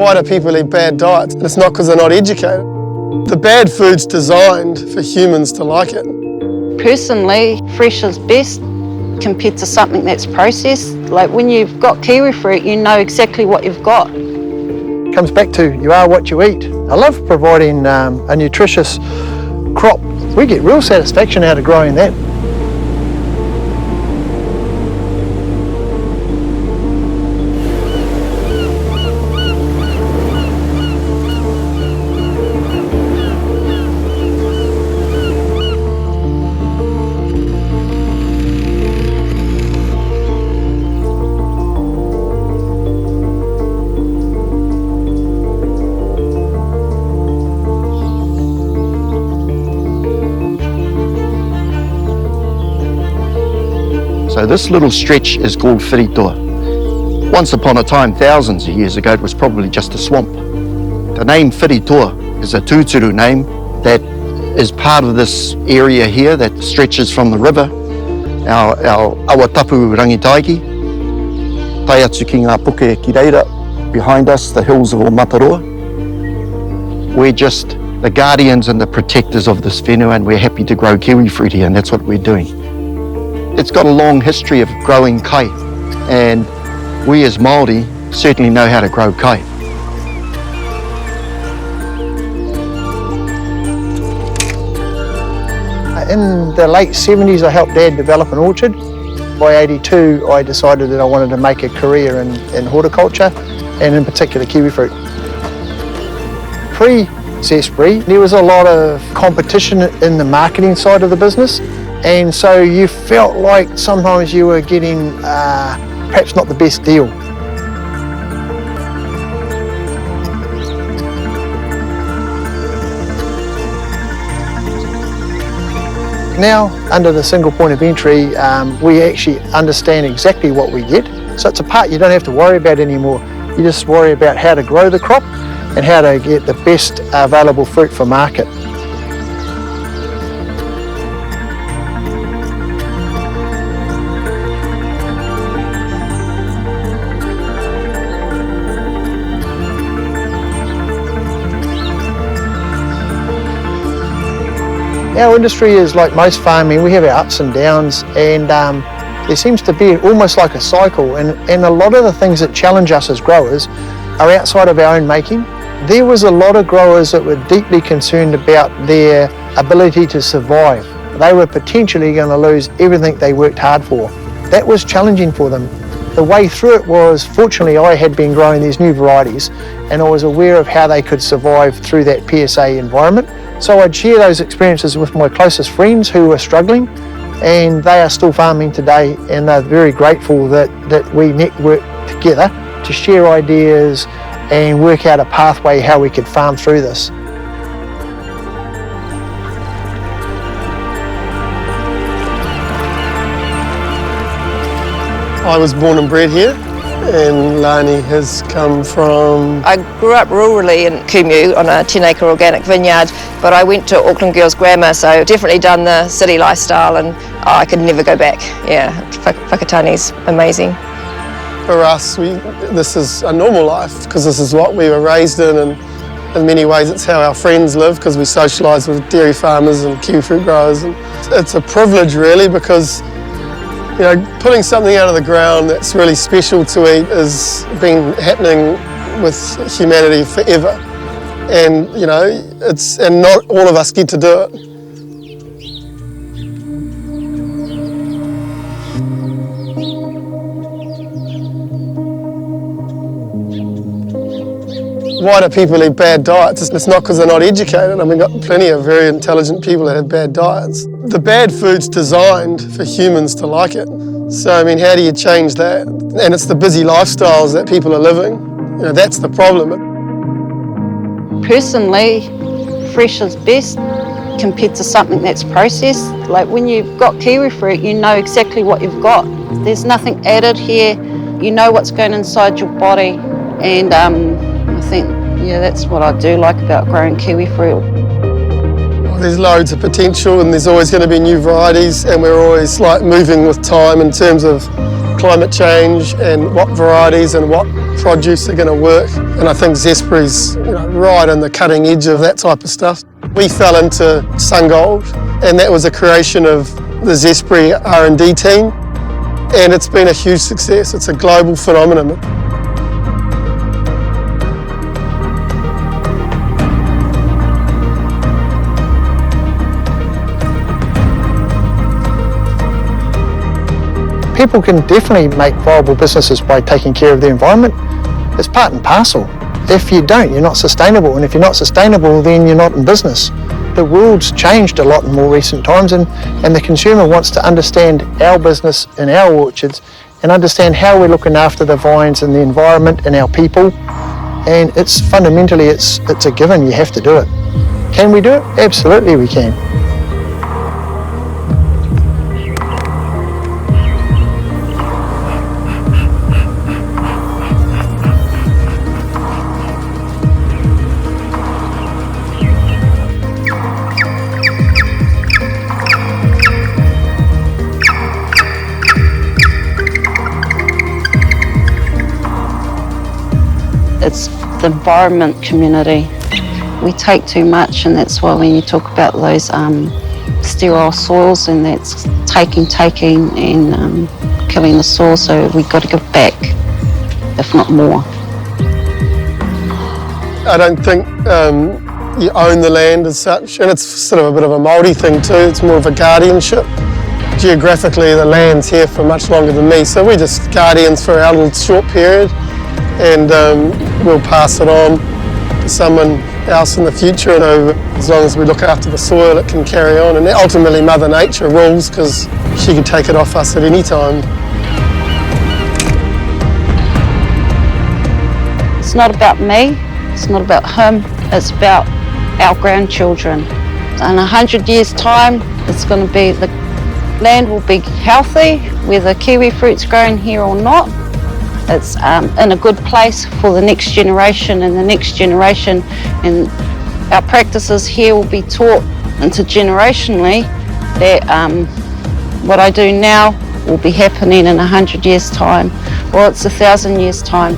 Why do people eat bad diets? It's not because they're not educated. The bad food's designed for humans to like it. Personally, fresh is best compared to something that's processed. Like when you've got kiwi fruit, you know exactly what you've got. It comes back to you are what you eat. I love providing a nutritious crop. We get real satisfaction out of growing that. So this little stretch is called Whiritua. Once upon a time, thousands of years ago, it was probably just a swamp. The name Whiritua is a tūturu name that is part of this area here that stretches from the river, our Awatapu rangitaiki, tai atu ki ngā puke ki reira, behind us, the hills of Mataroa. We're just the guardians and the protectors of this whenua, and we're happy to grow kiwi fruit here, and that's what we're doing. It's got a long history of growing kai, and we as Māori certainly know how to grow kai. In the late 70s, I helped Dad develop an orchard. By 82, I decided that I wanted to make a career in horticulture, and in particular kiwi fruit. Pre-Zespri, there was a lot of competition in the marketing side of the business, and so you felt like sometimes you were getting perhaps not the best deal. Now, under the single point of entry, we actually understand exactly what we get. So it's a part you don't have to worry about anymore. You just worry about how to grow the crop and how to get the best available fruit for market. Our industry is like most farming. We have our ups and downs, and there seems to be almost like a cycle, and a lot of the things that challenge us as growers are outside of our own making. There was a lot of growers that were deeply concerned about their ability to survive. They were potentially going to lose everything they worked hard for. That was challenging for them. The way through it was, fortunately, I had been growing these new varieties, and I was aware of how they could survive through that PSA environment. So I'd share those experiences with my closest friends who were struggling, and they are still farming today, and they're very grateful that we network together to share ideas and work out a pathway how we could farm through this. I was born and bred here, and Lani has come from... I grew up rurally in Kumu on a 10-acre organic vineyard, but I went to Auckland Girls Grammar, so definitely done the city lifestyle, and I could never go back. Yeah, Whakatani's amazing. For us, this is a normal life, because this is what we were raised in, and in many ways it's how our friends live, because we socialise with dairy farmers and kiwi fruit growers. And it's a privilege really, because you know, pulling something out of the ground that's really special to eat has been happening with humanity forever, and you know, and not all of us get to do it. Why do people eat bad diets? It's not because they're not educated. I mean, we've got plenty of very intelligent people that have bad diets. The bad food's designed for humans to like it. So, I mean, how do you change that? And it's the busy lifestyles that people are living. You know, that's the problem. Personally, fresh is best compared to something that's processed. Like when you've got kiwi fruit, you know exactly what you've got. There's nothing added here. You know what's going inside your body. And I think, yeah, that's what I do like about growing kiwi fruit. There's loads of potential, and there's always going to be new varieties, and we're always like moving with time in terms of climate change and what varieties and what produce are going to work. And I think Zespri's right on the cutting edge of that type of stuff. We fell into SunGold, and that was a creation of the Zespri R&D team, and it's been a huge success. It's a global phenomenon. People can definitely make viable businesses by taking care of the environment. It's part and parcel. If you don't, you're not sustainable, and if you're not sustainable, then you're not in business. The world's changed a lot in more recent times, and the consumer wants to understand our business and our orchards and understand how we're looking after the vines and the environment and our people. And it's fundamentally, it's a given, you have to do it. Can we do it? Absolutely we can. It's the environment community. We take too much, and that's why when you talk about those sterile soils, and that's taking and killing the soil, so we've got to give back, if not more. I don't think you own the land as such, and it's sort of a bit of a Māori thing too. It's more of a guardianship. Geographically, the land's here for much longer than me, so we're just guardians for our little short period, and we'll pass it on to someone else in the future. And as long as we look after the soil, it can carry on. And ultimately, Mother Nature rules, because she could take it off us at any time. It's not about me, it's not about him, it's about our grandchildren. In 100 years' time, it's going to be, the land will be healthy, whether kiwi fruit's grown here or not. It's in a good place for the next generation and the next generation, and our practices here will be taught intergenerationally that what I do now will be happening in 100 years' time, or it's 1,000 years' time.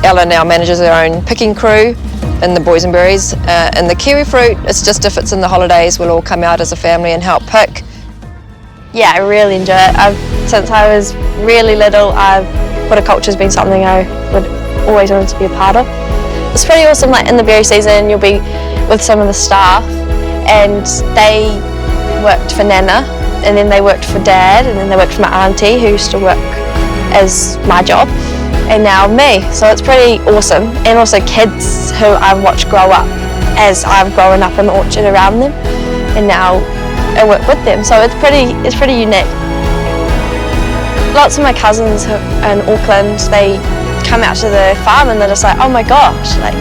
Ella now manages her own picking crew in the boysenberries. And the kiwi fruit, it's just if it's in the holidays, we'll all come out as a family and help pick. Yeah, I really enjoy it. Since I was really little, horticulture's been something I would always wanted to be a part of. It's pretty awesome, like in the berry season, you'll be with some of the staff, and they worked for Nana, and then they worked for Dad, and then they worked for my auntie, who used to work as my job, and now me. So it's pretty awesome. And also kids who I've watched grow up as I've grown up in the orchard around them, and now I work with them. So it's pretty unique. Lots of my cousins in Auckland, they come out to the farm and they're just like, oh my gosh, like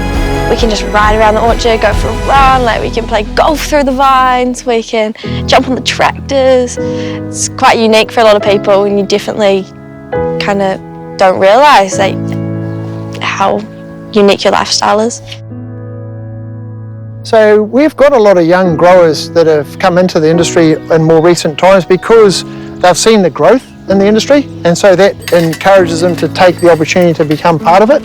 we can just ride around the orchard, go for a run, like we can play golf through the vines, we can jump on the tractors. It's quite unique for a lot of people, and you definitely kind of don't realise like how unique your lifestyle is. So we've got a lot of young growers that have come into the industry in more recent times because they've seen the growth in the industry, and so that encourages them to take the opportunity to become part of it.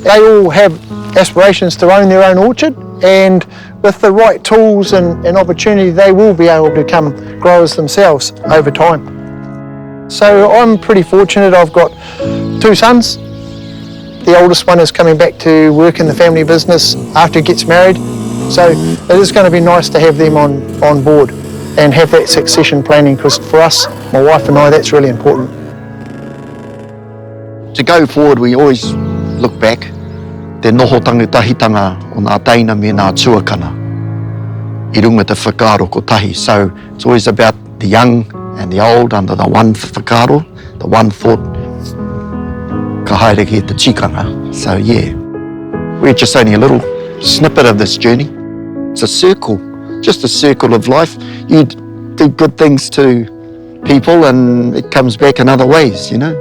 They all have aspirations to own their own orchard, and with the right tools and opportunity, they will be able to become growers themselves over time. So I'm pretty fortunate. I've got 2 sons. The oldest one is coming back to work in the family business after he gets married. So it is going to be nice to have them on board and have that succession planning, because for us, my wife and I, that's really important. To go forward, we always look back. Te noho tangutahitanga o ngā teina me ngā tuakana I runga te whakaaro ko tahi. So it's always about the young and the old under the one whakaaro, the one thought, ka haere ki te tikanga. So yeah, we're just only a little snippet of this journey. It's a circle, just a circle of life. You do good things to people and it comes back in other ways, you know.